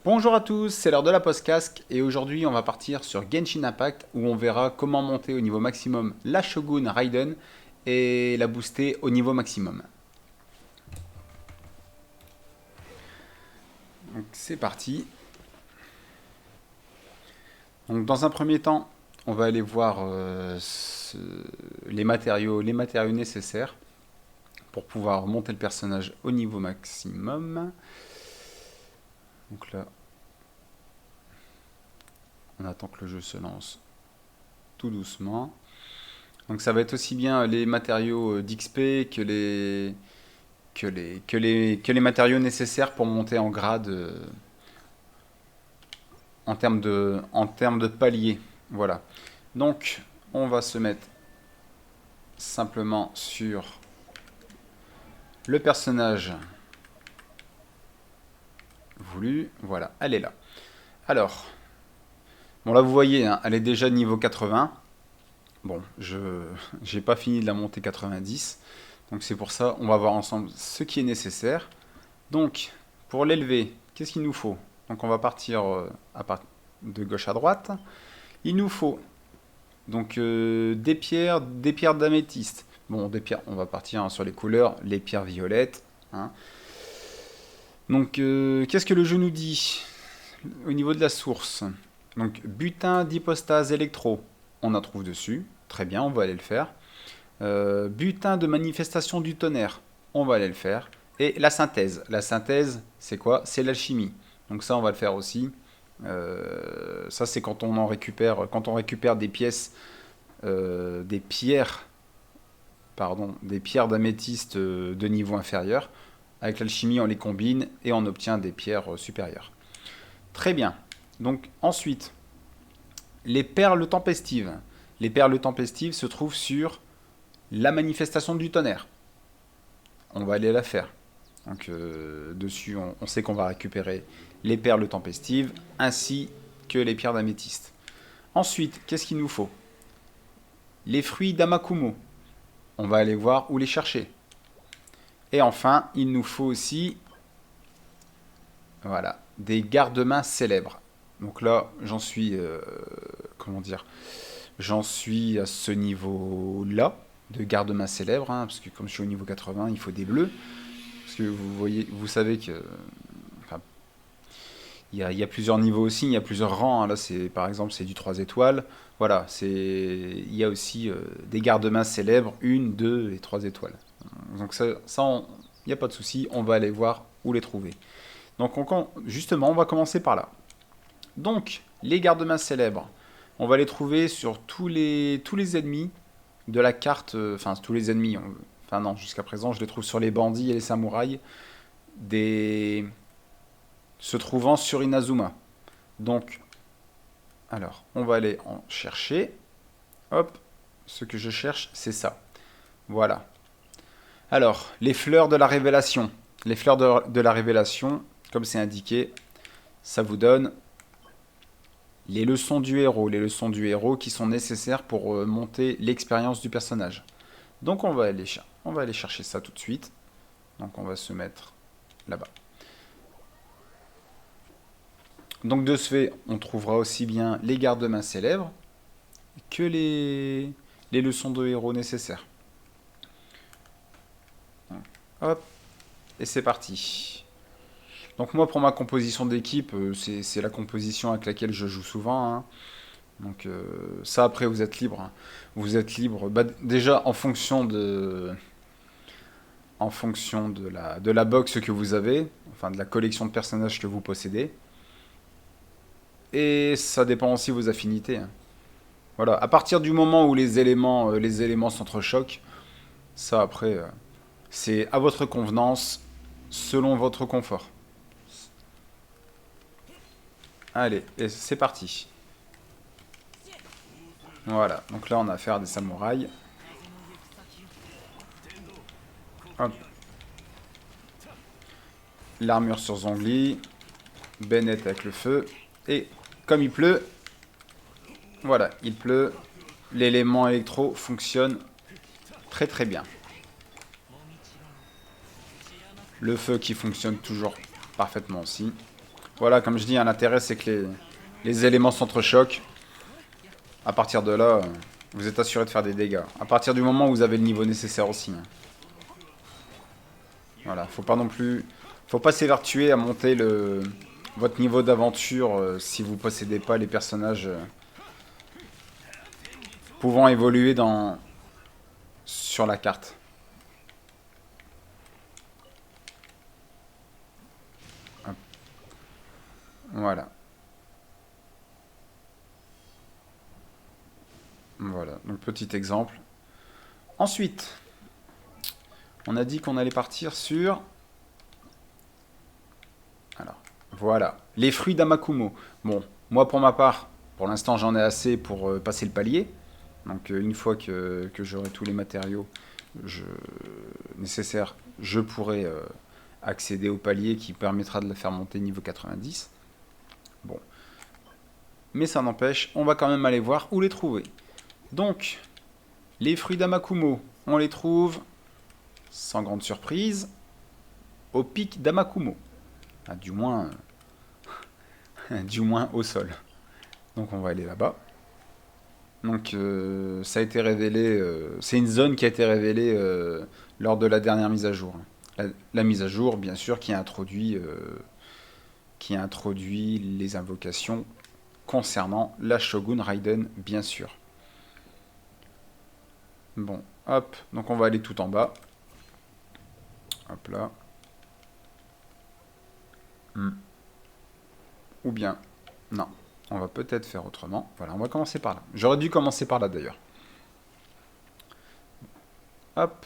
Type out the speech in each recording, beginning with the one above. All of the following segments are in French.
Bonjour à tous, c'est l'heure de la post-casque et aujourd'hui on va partir sur Genshin Impact où on verra comment monter au niveau maximum la Shogun Raiden et la booster au niveau maximum. Donc c'est parti. Donc dans un premier temps, on va aller voir les matériaux nécessaires pour pouvoir monter le personnage au niveau maximum. Donc là, on attend que le jeu se lance tout doucement. Donc ça va être aussi bien les matériaux d'XP que les matériaux nécessaires pour monter en grade en termes de palier. Voilà. Donc on va se mettre simplement sur le personnage voulu. Voilà, elle est là. Alors, bon là vous voyez, hein, elle est déjà niveau 80. Bon, je j'ai pas fini de la monter 90. Donc c'est pour ça, on va voir ensemble ce qui est nécessaire. Donc, pour l'élever, qu'est-ce qu'il nous faut? Donc on va partir de gauche à droite. Il nous faut donc des pierres d'améthyste. Bon, des pierres, on va partir hein, sur les couleurs, les pierres violettes, hein. Donc, qu'est-ce que le jeu nous dit au niveau de la source? Donc, butin d'hypostase électro, on en trouve dessus. Très bien, on va aller le faire. Butin de manifestation du tonnerre, on va aller le faire. Et la synthèse. La synthèse, c'est quoi? C'est l'alchimie. Donc ça, on va le faire aussi. Ça, c'est quand on récupère des pièces, des pierres, pardon, des pierres d'améthyste de niveau inférieur. Avec l'alchimie, on les combine et on obtient des pierres supérieures. Très bien. Donc ensuite, les perles tempestives. Les perles tempestives se trouvent sur la manifestation du tonnerre. On va aller la faire. Donc dessus, on sait qu'on va récupérer les perles tempestives ainsi que les pierres d'améthyste. Ensuite, qu'est-ce qu'il nous faut? Les fruits d'Amakumo. On va aller voir où les chercher. Et enfin, il nous faut aussi voilà, des garde-mains célèbres. Donc là, j'en suis comment dire? J'en suis à ce niveau-là de garde-main célèbre, hein, parce que comme je suis au niveau 80, il faut des bleus. Parce que vous savez que enfin, il y a plusieurs niveaux aussi, il y a plusieurs rangs, hein. Là, par exemple, c'est du 3 étoiles. Voilà, il y a aussi des garde-mains célèbres, 1, 2 et 3 étoiles. Donc il n'y a pas de souci, on va aller voir où les trouver. Donc justement, on va commencer par là. Donc, les garde-mains célèbres, on va les trouver sur tous les ennemis de la carte, enfin tous les ennemis, enfin non, jusqu'à présent je les trouve sur les bandits et les samouraïs, des se trouvant sur Inazuma. Donc, alors, on va aller en chercher. Hop, ce que je cherche, c'est ça. Voilà. Alors, les fleurs de la révélation. Les fleurs de la révélation, comme c'est indiqué, ça vous donne les leçons du héros. Les leçons du héros qui sont nécessaires pour monter l'expérience du personnage. Donc on va aller chercher ça tout de suite. Donc on va se mettre là-bas. Donc de ce fait, on trouvera aussi bien les garde-mains célèbres que les leçons de héros nécessaires. Hop, et c'est parti. Donc moi pour ma composition d'équipe, c'est la composition avec laquelle je joue souvent, hein. Donc ça après vous êtes libre, hein. Vous êtes libre bah, déjà en fonction de la box que vous avez, enfin de la collection de personnages que vous possédez. Et ça dépend aussi de vos affinités, hein. Voilà, à partir du moment où les éléments s'entrechoquent, ça après, c'est à votre convenance, selon votre confort. Allez, et c'est parti. Voilà, donc là on a affaire à des samouraïs. Hop. L'armure sur Zhongli. Bennett avec le feu. Et comme il pleut, voilà, il pleut. L'élément électro fonctionne très très bien. Le feu qui fonctionne toujours parfaitement aussi. Voilà, comme je dis, hein, l'intérêt c'est que les éléments s'entrechoquent. À partir de là, vous êtes assuré de faire des dégâts. À partir du moment où vous avez le niveau nécessaire aussi. Hein. Voilà, faut pas non plus... Faut pas s'évertuer à monter votre niveau d'aventure si vous possédez pas les personnages pouvant évoluer sur la carte. Hop. Voilà. Voilà, donc petit exemple. Ensuite, on a dit qu'on allait partir sur... Alors, voilà, les fruits d'Amakumo. Bon, moi pour ma part, pour l'instant j'en ai assez pour passer le palier. Donc une fois que j'aurai tous les matériaux nécessaires, je pourrai accéder au palier qui permettra de la faire monter niveau 90. Bon, mais ça n'empêche, on va quand même aller voir où les trouver. Donc, les fruits d'Amakumo, on les trouve, sans grande surprise, au pic d'Amakumo. Ah, du moins au sol. Donc on va aller là-bas. Donc ça a été révélé, c'est une zone qui a été révélée lors de la dernière mise à jour. La mise à jour, bien sûr, qui a introduit les invocations concernant la Shogun Raiden, bien sûr. Bon, hop, donc on va aller tout en bas. Hop là. Ou bien, non, on va peut-être faire autrement. Voilà, on va commencer par là. J'aurais dû commencer par là d'ailleurs. Hop,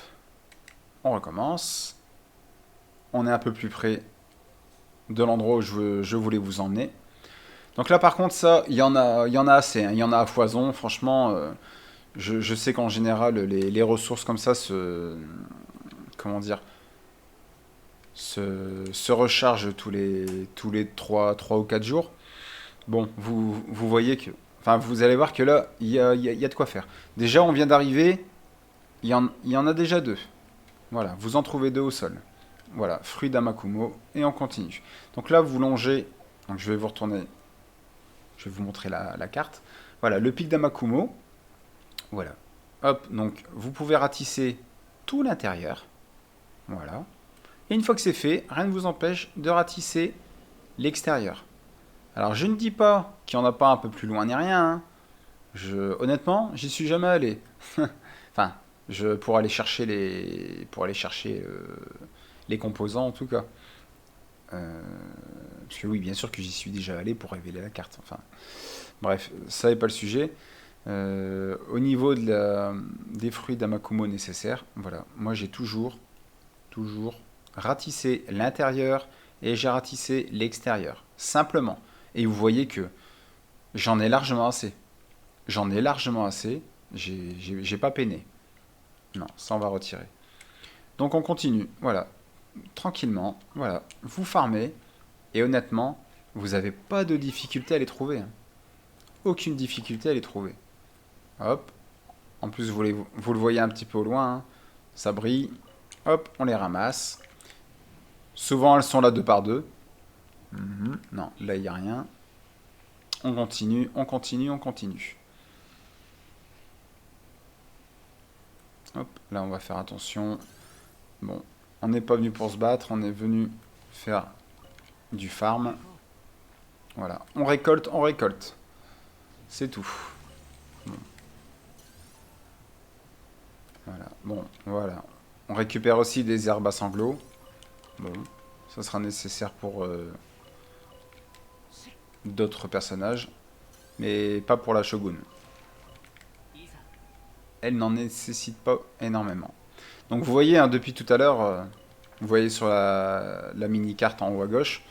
on recommence. On est un peu plus près de l'endroit où je voulais vous emmener. Donc là par contre ça, il y en a assez, hein. Il y en a à foison. Franchement, je sais qu'en général les ressources comme ça comment dire, se rechargent tous les 3 ou 4 jours. Bon, vous voyez que... Enfin, vous allez voir que là, il y a de quoi faire. Déjà, on vient d'arriver, il y en a déjà 2. Voilà, vous en trouvez 2 au sol. Voilà, fruits d'Amakumo, et on continue. Donc là, vous longez... Donc je vais vous retourner... Je vais vous montrer la carte. Voilà, le pic d'Amakumo. Voilà. Hop, donc vous pouvez ratisser tout l'intérieur. Voilà. Et une fois que c'est fait, rien ne vous empêche de ratisser l'extérieur. Alors je ne dis pas qu'il n'y en a pas un peu plus loin ni rien. Hein. Honnêtement, j'y suis jamais allé. Enfin, pour aller chercher les composants en tout cas. Parce que oui, bien sûr que j'y suis déjà allé pour révéler la carte. Enfin, bref, ça n'est pas le sujet. Au niveau des fruits d'Amakumo nécessaires, voilà, moi j'ai toujours ratissé l'intérieur et j'ai ratissé l'extérieur. Simplement. Et vous voyez que j'en ai largement assez. J'en ai largement assez. J'ai pas peiné. Non, ça on va retirer. Donc on continue. Voilà. Tranquillement. Voilà. Vous farmez. Et honnêtement, vous n'avez pas de difficulté à les trouver. Hein. Aucune difficulté à les trouver. Hop. En plus, vous le voyez un petit peu au loin. Hein. Ça brille. Hop, on les ramasse. Souvent, elles sont là 2 par 2. Non, là, il n'y a rien. On continue, on continue, on continue. Hop, là, on va faire attention. Bon, on n'est pas venu pour se battre, on est venu faire du farm. Voilà, on récolte, on récolte. C'est tout. Bon. Voilà, bon, voilà. On récupère aussi des herbes à sanglots. Bon, ça sera nécessaire pour d'autres personnages. Mais pas pour la Shogun. Elle n'en nécessite pas énormément. Donc vous voyez, hein, depuis tout à l'heure, vous voyez sur la mini-carte en haut à gauche,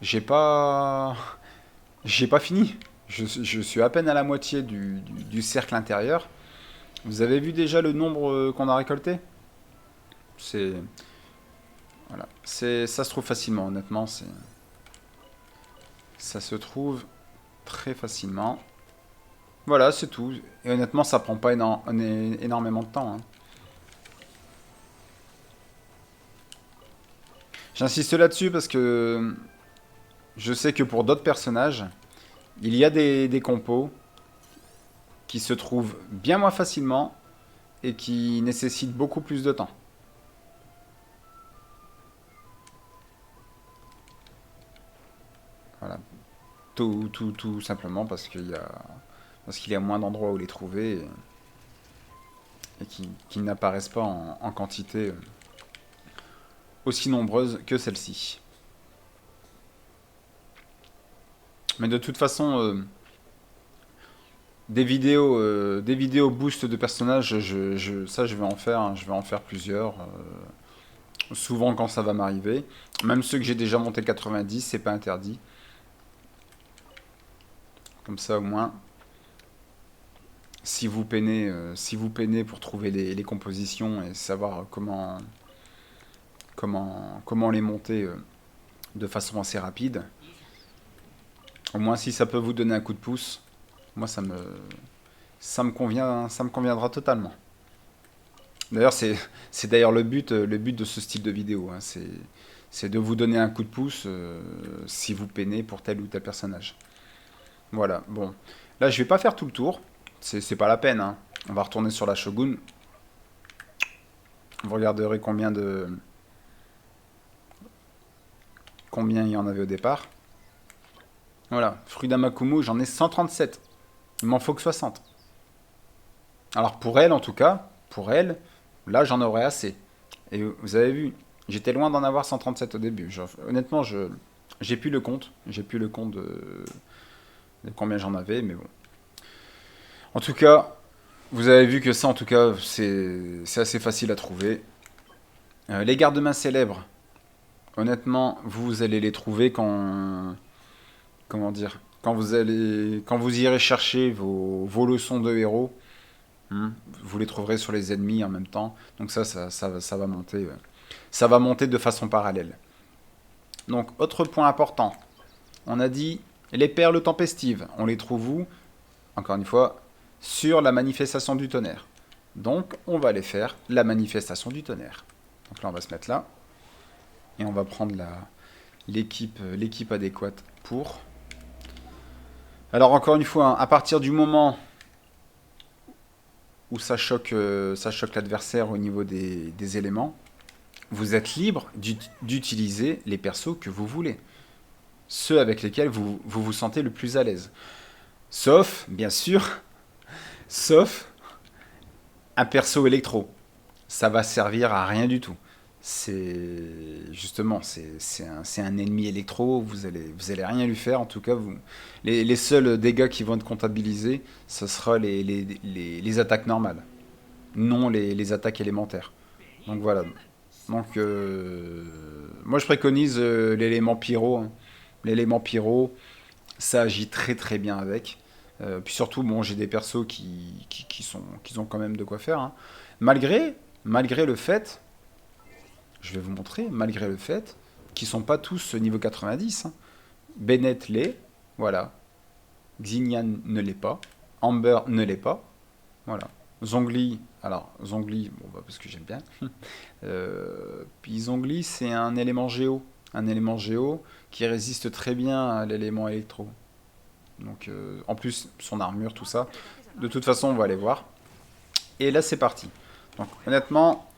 j'ai pas fini. Je suis à peine à la moitié du cercle intérieur. Vous avez vu déjà le nombre qu'on a récolté? C'est... Voilà. Ça se trouve facilement, honnêtement. Ça se trouve très facilement. Voilà, c'est tout. Et honnêtement, ça prend pas énormément de temps. Hein. J'insiste là-dessus parce que je sais que pour d'autres personnages, il y a des compos qui se trouvent bien moins facilement et qui nécessitent beaucoup plus de temps. Voilà. Tout simplement parce qu'il y a moins d'endroits où les trouver et qui n'apparaissent pas en quantité aussi nombreuse que celle-ci. Mais de toute façon, des vidéos boost de personnages, ça je vais en faire, hein, je vais en faire plusieurs. Souvent quand ça va m'arriver. Même ceux que j'ai déjà monté 90, c'est pas interdit. Comme ça au moins, si vous peinez pour trouver les compositions et savoir comment les monter de façon assez rapide, au moins si ça peut vous donner un coup de pouce, moi ça me conviendra totalement. D'ailleurs c'est d'ailleurs le but de ce style de vidéo, hein, c'est de vous donner un coup de pouce si vous peinez pour tel ou tel personnage. Voilà, bon. Là, je vais pas faire tout le tour. C'est pas la peine, hein. On va retourner sur la Shogun. Vous regarderez combien il y en avait au départ. Voilà, fruit d'Amakumo, j'en ai 137. Il m'en faut que 60. Alors pour elle, en tout cas, pour elle, là, j'en aurais assez. Et vous avez vu, j'étais loin d'en avoir 137 au début. Honnêtement, j'ai plus le compte. J'ai plus le compte de combien j'en avais, mais bon. En tout cas, vous avez vu que ça, en tout cas, c'est assez facile à trouver. Les gardes-mains célèbres, honnêtement, vous allez les trouver comment dire, quand vous irez chercher vos leçons de héros, hein, vous les trouverez sur les ennemis en même temps. Donc ça va monter, ça va monter de façon parallèle. Donc, autre point important, on a dit les perles tempestives, on les trouve où? Encore une fois, sur la manifestation du tonnerre. Donc, on va aller faire la manifestation du tonnerre. Donc là, on va se mettre là. Et on va prendre l'équipe adéquate pour. Alors, encore une fois, hein, à partir du moment où ça choque l'adversaire au niveau des éléments, vous êtes libre d'utiliser les persos que vous voulez. Ceux avec lesquels vous sentez le plus à l'aise. Sauf, bien sûr, sauf un perso électro. Ça va servir à rien du tout. Justement, c'est un ennemi électro, vous allez rien lui faire. En tout cas, les seuls dégâts qui vont être comptabilisés, ce sera les attaques normales, non les attaques élémentaires. Donc voilà. Donc moi je préconise l'élément pyro, hein. L'élément pyro, ça agit très très bien avec. Puis surtout, bon, j'ai des persos qui ont quand même de quoi faire, hein. Malgré le fait, je vais vous montrer, malgré le fait qu'ils sont pas tous niveau 90, hein. Bennett l'est, voilà. Xinian ne l'est pas. Amber ne l'est pas, voilà. Zhongli, alors Zhongli, bon, bah, parce que j'aime bien. Puis Zhongli, c'est un élément géo. Un élément géo qui résiste très bien à l'élément électro. Donc, en plus, son armure, tout ça. De toute façon, on va aller voir. Et là, c'est parti. Donc, honnêtement,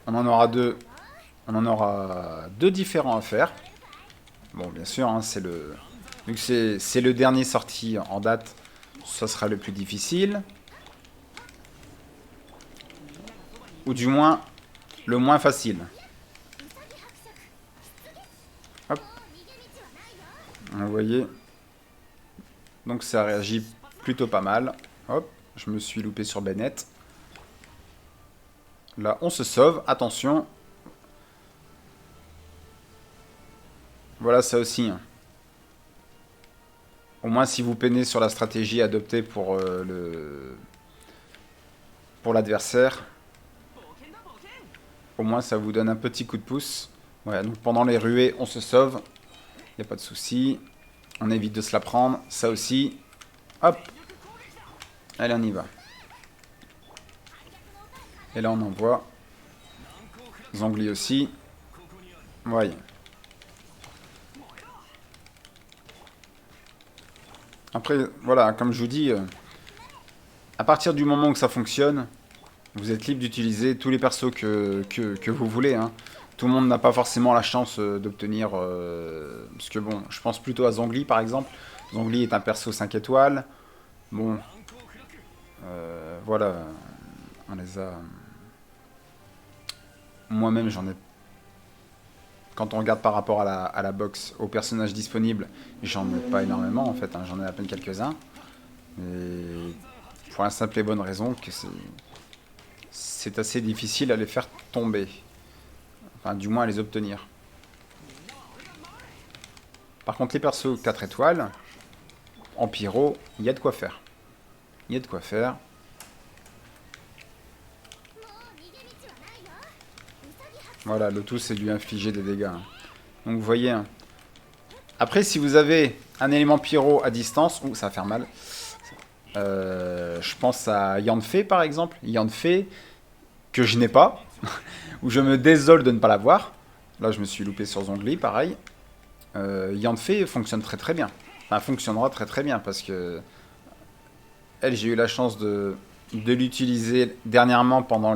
on en aura deux. On en aura deux différents à faire. Bon, bien sûr, hein, vu que c'est le dernier sorti en date, ça sera le plus difficile. Ou du moins, le moins facile. Hop. Vous voyez. Donc ça réagit plutôt pas mal. Hop, je me suis loupé sur Bennett. Là, on se sauve. Attention. Voilà, ça aussi, hein. Au moins, si vous peinez sur la stratégie adoptée pour l'adversaire, au moins ça vous donne un petit coup de pouce. Voilà, donc pendant les ruées, on se sauve. Il n'y a pas de souci. On évite de se la prendre. Ça aussi. Hop. Allez, on y va. Et là, on envoie. Zhongli aussi. Voyez. Après, voilà, comme je vous dis, à partir du moment où ça fonctionne, vous êtes libre d'utiliser tous les persos que vous voulez, hein. Tout le monde n'a pas forcément la chance d'obtenir... parce que bon, je pense plutôt à Zhongli par exemple. Zhongli est un perso 5 étoiles. Bon, voilà, on les a... Moi-même j'en ai... Quand on regarde par rapport à la box, aux personnages disponibles, j'en ai pas énormément en fait, hein, j'en ai à peine quelques-uns. Et pour la simple et bonne raison que c'est assez difficile à les faire tomber. Enfin, du moins à les obtenir. Par contre, les persos 4 étoiles, en pyro, il y a de quoi faire. Il y a de quoi faire. Voilà, le tout c'est de lui infliger des dégâts. Donc vous voyez. Hein. Après, si vous avez un élément pyro à distance, ouh, ça va faire mal. Je pense à Yanfei par exemple. Yanfei, que je n'ai pas. Où je me désole de ne pas l'avoir. Là, je me suis loupé sur Zhongli, pareil. Yanfei fonctionne très très bien. Enfin, fonctionnera très très bien parce que elle, j'ai eu la chance de l'utiliser dernièrement pendant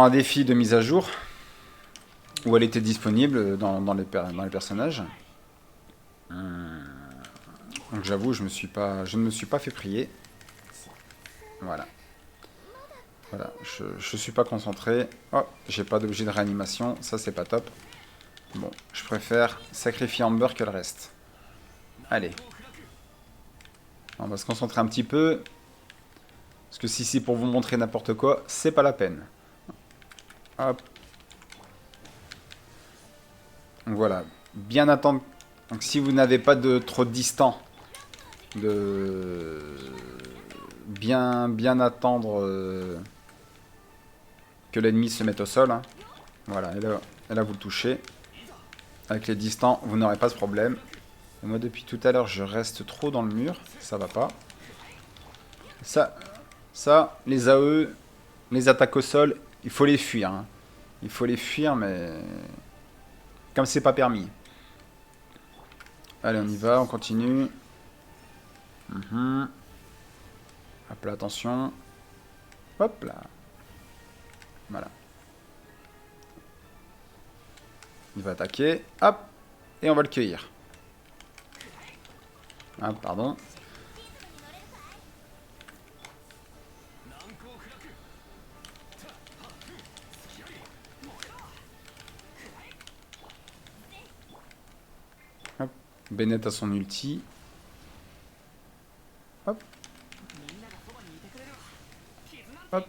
un défi de mise à jour où elle était disponible dans les personnages. Donc j'avoue, je ne me suis pas fait prier. Voilà. Voilà, je suis pas concentré. Oh, j'ai pas d'objet de réanimation, ça c'est pas top. Bon, je préfère sacrifier Amber que le reste. Allez. On va se concentrer un petit peu. Parce que si c'est pour vous montrer n'importe quoi, c'est pas la peine. Hop. Donc voilà. Bien attendre. Donc si vous n'avez pas de trop de distant, bien attendre que l'ennemi se mette au sol. Hein. Voilà, et là vous le touchez. Avec les distants, vous n'aurez pas ce problème. Et moi depuis tout à l'heure, je reste trop dans le mur. Ça va pas. Ça, les AE, les attaques au sol, il faut les fuir. Hein. Il faut les fuir, mais comme c'est pas permis. Allez, on y va, on continue. Hop là, attention. Hop là. Voilà. Il va attaquer. Hop. Et on va le cueillir. Ah, pardon. Hop. Bennett a son ulti. Hop. Hop.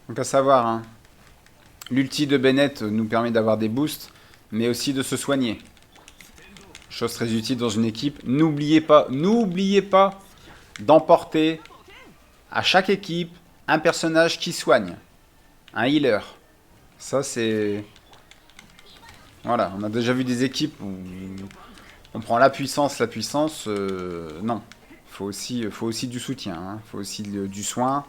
Donc à savoir, hein, l'ulti de Bennett nous permet d'avoir des boosts, mais aussi de se soigner. Chose très utile dans une équipe. N'oubliez pas d'emporter à chaque équipe un personnage qui soigne. Un healer. Ça c'est... Voilà, on a déjà vu des équipes où on prend la puissance, non. Faut aussi du soutien, hein. Faut aussi du soin.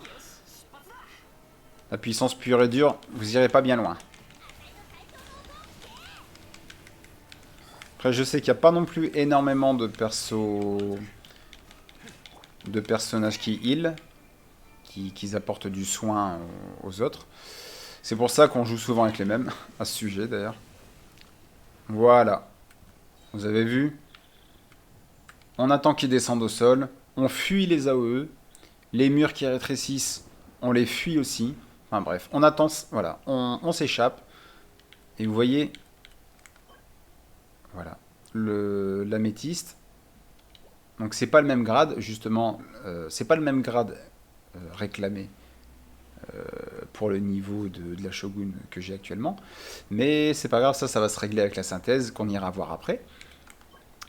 La puissance pure et dure, vous irez pas bien loin. Après, je sais qu'il n'y a pas non plus énormément de personnages qui heal, qui apportent du soin aux autres. C'est pour ça qu'on joue souvent avec les mêmes, à ce sujet d'ailleurs. Voilà. Vous avez vu? On attend qu'ils descendent au sol. On fuit les AOE. Les murs qui rétrécissent, on les fuit aussi. Enfin bref, on attend, voilà, on s'échappe. Et vous voyez, voilà, l'améthyste. Donc c'est pas le même grade, justement, c'est pas le même grade réclamé pour le niveau de la Shogun que j'ai actuellement. Mais c'est pas grave, ça va se régler avec la synthèse qu'on ira voir après.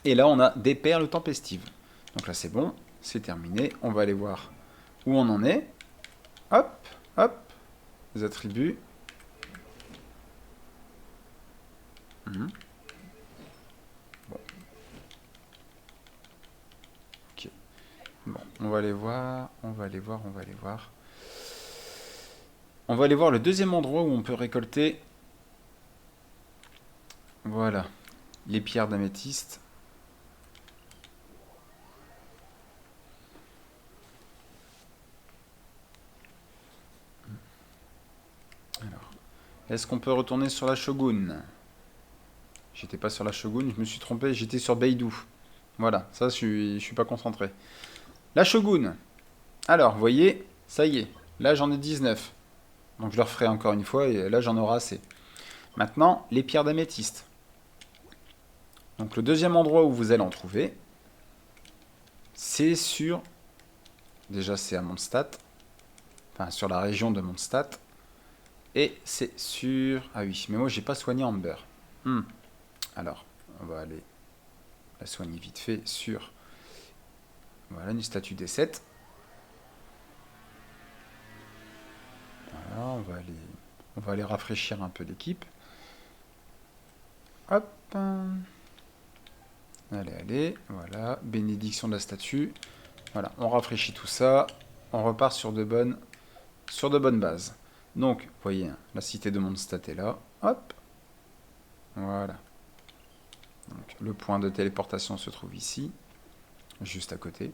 Et là, on a des perles tempestives. Donc là, c'est bon, c'est terminé. On va aller voir où on en est. Hop, hop, les attributs. Bon. Ok. Bon, on va aller voir, on va aller voir. On va aller voir le deuxième endroit où on peut récolter. Voilà, les pierres d'améthyste. Est-ce qu'on peut retourner sur la Shogun? J'étais pas sur la Shogun, je me suis trompé, j'étais sur Beidou. Voilà, ça je suis pas concentré. La Shogun. Alors, vous voyez, ça y est. Là, j'en ai 19. Donc je le referai encore une fois et là, j'en aurai assez. Maintenant, les pierres d'améthyste. Donc le deuxième endroit où vous allez en trouver, c'est sur... Déjà, c'est à Mondstadt. Enfin, sur la région de Mondstadt. Et c'est sur... Ah oui, mais moi, j'ai pas soigné Amber. Alors, on va aller la soigner vite fait sur... Voilà, une statue des 7. Voilà, on va aller rafraîchir un peu l'équipe. Hop. Allez, voilà. Bénédiction de la statue. Voilà, on rafraîchit tout ça. On repart sur de bonnes bases. Donc, vous voyez, la cité de Mondstadt est là. Hop. Voilà. Donc, le point de téléportation se trouve ici. Juste à côté.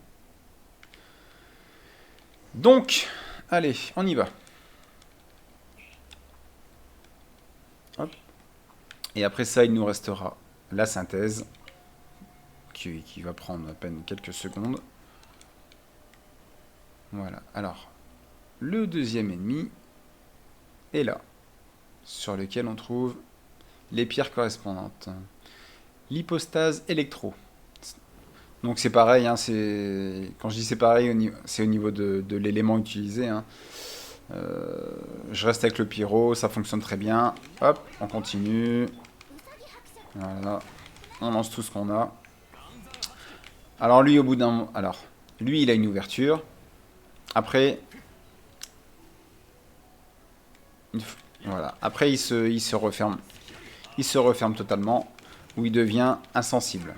Donc, allez, on y va. Hop. Et après ça, il nous restera la synthèse, qui va prendre à peine quelques secondes. Voilà. Alors, le deuxième ennemi est là, sur lequel on trouve les pierres correspondantes. L'hypostase électro. Donc c'est pareil, hein, quand je dis c'est pareil, c'est au niveau de l'élément utilisé. Hein. Je reste avec le pyro, ça fonctionne très bien. Hop, on continue. Voilà, on lance tout ce qu'on a. Alors lui, au bout d'un... Alors, lui, il a une ouverture. Après... Voilà. Après, il se referme. Il se referme totalement, où il devient insensible.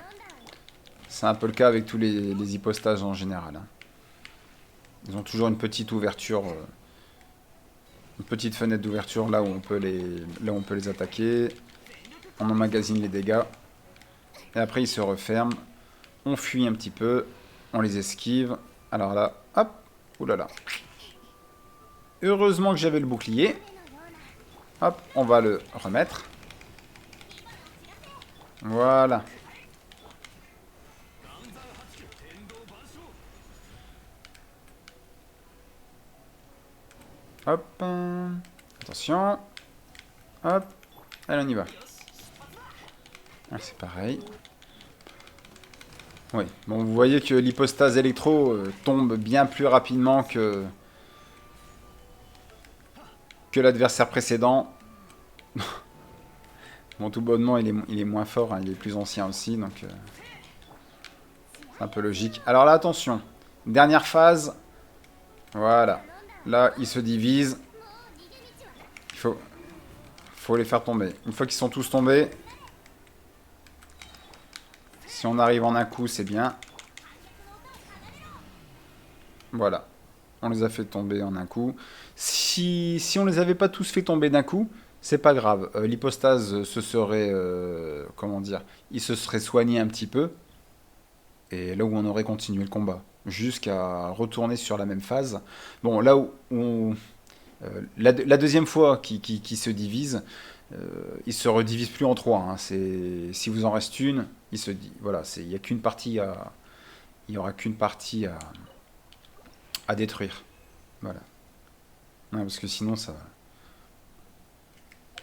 C'est un peu le cas avec tous les hypostases en général. Hein. Ils ont toujours une petite ouverture, une petite fenêtre d'ouverture là où on peut les attaquer. On emmagasine les dégâts. Et après, ils se referment. On fuit un petit peu. On les esquive. Alors là, hop, oulala. Heureusement que j'avais le bouclier. Hop, on va le remettre. Voilà. Hop. Attention. Hop. Allez, on y va. Ah, c'est pareil. Oui. Bon, vous voyez que l'hypostase électro tombe bien plus rapidement que l'adversaire précédent. Bon, tout bonnement, il est moins fort, hein, il est plus ancien aussi, donc c'est un peu logique. Alors là, attention. Dernière phase. Voilà. Là, ils se divisent. Il faut les faire tomber. Une fois qu'ils sont tous tombés, si on arrive en un coup, c'est bien. Voilà. On les a fait tomber en un coup. Si on les avait pas tous fait tomber d'un coup, c'est pas grave. L'hypostase se serait... comment dire? Il se serait soigné un petit peu. Et là où on aurait continué le combat. Jusqu'à retourner sur la même phase. Bon, là où la deuxième fois qui se divise, il se redivise plus en trois. Hein. Si vous en reste une, il se dit... Voilà, il n'y a qu'une partie à... Il y aura qu'une partie à détruire. Voilà. Ouais, parce que sinon, ça...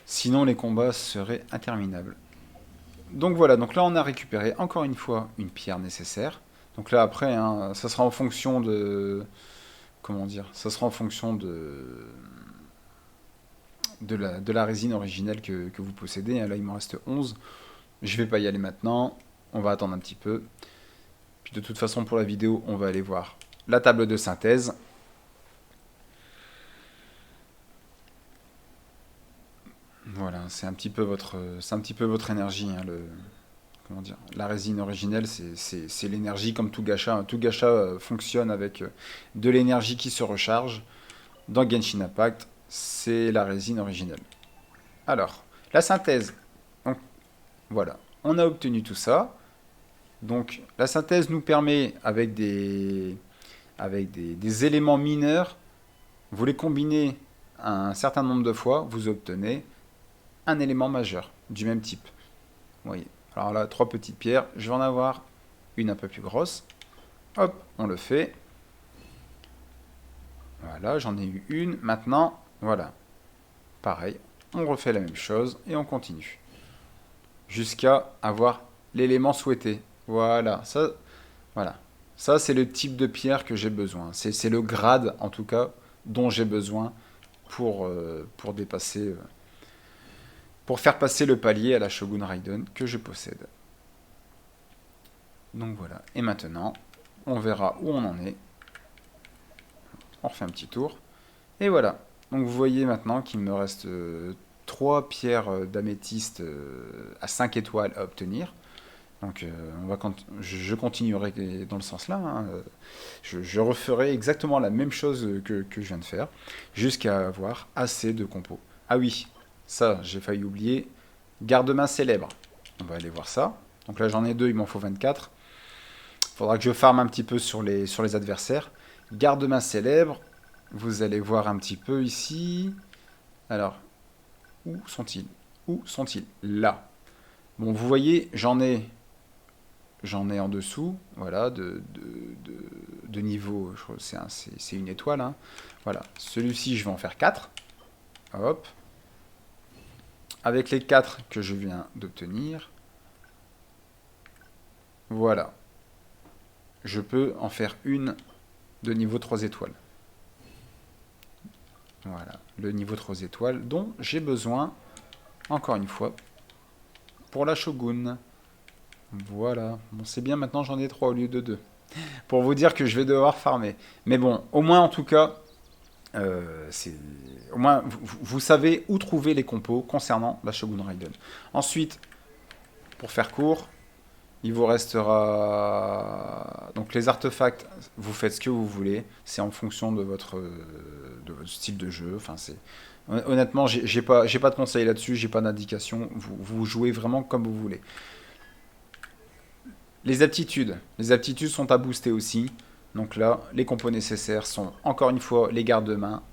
Sinon, les combats seraient interminables. Donc voilà, donc là, on a récupéré encore une fois une pierre nécessaire. Donc là, après, hein, ça sera en fonction de... Comment dire? Ça sera en fonction de la résine originelle que vous possédez. Là, il m'en reste 11. Je vais pas y aller maintenant. On va attendre un petit peu. Puis de toute façon, pour la vidéo, on va aller voir la table de synthèse. Voilà, c'est un petit peu votre énergie. Hein, comment dire, la résine originelle, c'est l'énergie comme tout gacha. Tout gacha fonctionne avec de l'énergie qui se recharge. Dans Genshin Impact, c'est la résine originelle. Alors, la synthèse. Donc, voilà, on a obtenu tout ça. Donc, la synthèse nous permet, avec des éléments mineurs, vous les combinez un certain nombre de fois, vous obtenez un élément majeur du même type. Vous voyez. Alors là, 3 petites pierres, je vais en avoir une un peu plus grosse. Hop, on le fait. Voilà, j'en ai eu une. Maintenant, voilà. Pareil, on refait la même chose et on continue. Jusqu'à avoir l'élément souhaité. Voilà, ça c'est le type de pierre que j'ai besoin. C'est le grade, en tout cas, dont j'ai besoin pour dépasser, pour faire passer le palier à la Shogun Raiden que je possède. Donc voilà. Et maintenant, on verra où on en est. On refait un petit tour. Et voilà. Donc vous voyez maintenant qu'il me reste 3 pierres d'améthyste à 5 étoiles à obtenir. Donc je continuerai dans le sens là. Hein. Je referai exactement la même chose que je viens de faire, jusqu'à avoir assez de compos. Ah oui, ça j'ai failli oublier. Garde-main célèbre. On va aller voir ça. Donc là j'en ai 2, il m'en faut 24. Il faudra que je farme un petit peu sur les adversaires. Garde-main célèbre. Vous allez voir un petit peu ici. Alors, où sont-ils? Où sont-ils? Là. Bon, vous voyez, j'en ai en dessous, voilà, de niveau, je crois que c'est une étoile. Hein. Voilà, celui-ci, je vais en faire 4. Hop. Avec les 4 que je viens d'obtenir, voilà. Je peux en faire une de niveau 3 étoiles. Voilà, le niveau 3 étoiles dont j'ai besoin, encore une fois, pour la Shogun. Voilà, bon c'est bien, maintenant j'en ai 3 au lieu de 2. Pour vous dire que je vais devoir farmer. Mais bon, au moins en tout cas, au moins vous savez où trouver les compos concernant la Shogun Raiden. Ensuite, pour faire court, il vous restera... Donc les artefacts, vous faites ce que vous voulez. C'est en fonction de votre style de jeu. Enfin, honnêtement, j'ai pas de conseils là-dessus, j'ai pas d'indication. Vous jouez vraiment comme vous voulez. Les aptitudes sont à booster aussi. Donc là, les compos nécessaires sont encore une fois les garde-mains.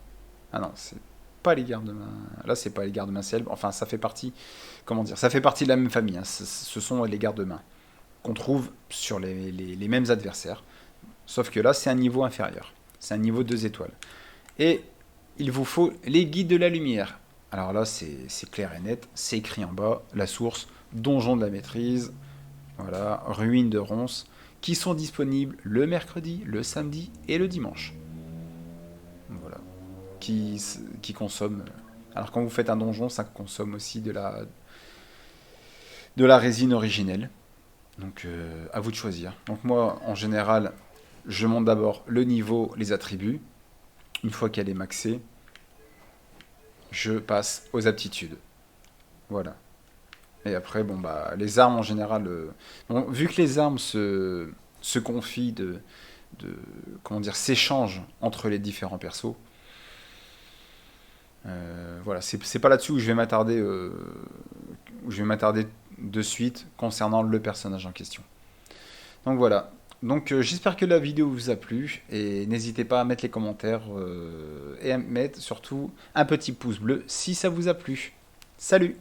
Ah non, c'est pas les garde-mains. Là, c'est pas les garde-mains célèbres. Enfin, ça fait partie, comment dire, ça fait partie de la même famille. Hein. Ce sont les garde-mains qu'on trouve sur les mêmes adversaires. Sauf que là, c'est un niveau inférieur. C'est un niveau 2 étoiles. Et il vous faut les guides de la lumière. Alors là, c'est clair et net. C'est écrit en bas. La source, donjon de la maîtrise, voilà, ruines de ronces, qui sont disponibles le mercredi, le samedi et le dimanche. Voilà. Qui consomment... Alors quand vous faites un donjon, ça consomme aussi de la résine originelle. Donc à vous de choisir. Donc moi, en général, je monte d'abord le niveau, les attributs. Une fois qu'elle est maxée, je passe aux aptitudes. Voilà. Et après, bon bah, les armes en général... bon, vu que les armes se confient comment dire, s'échangent entre les différents persos, voilà, c'est pas là-dessus où je vais m'attarder de suite concernant le personnage en question. Donc voilà. Donc j'espère que la vidéo vous a plu et n'hésitez pas à mettre les commentaires et à mettre surtout un petit pouce bleu si ça vous a plu. Salut!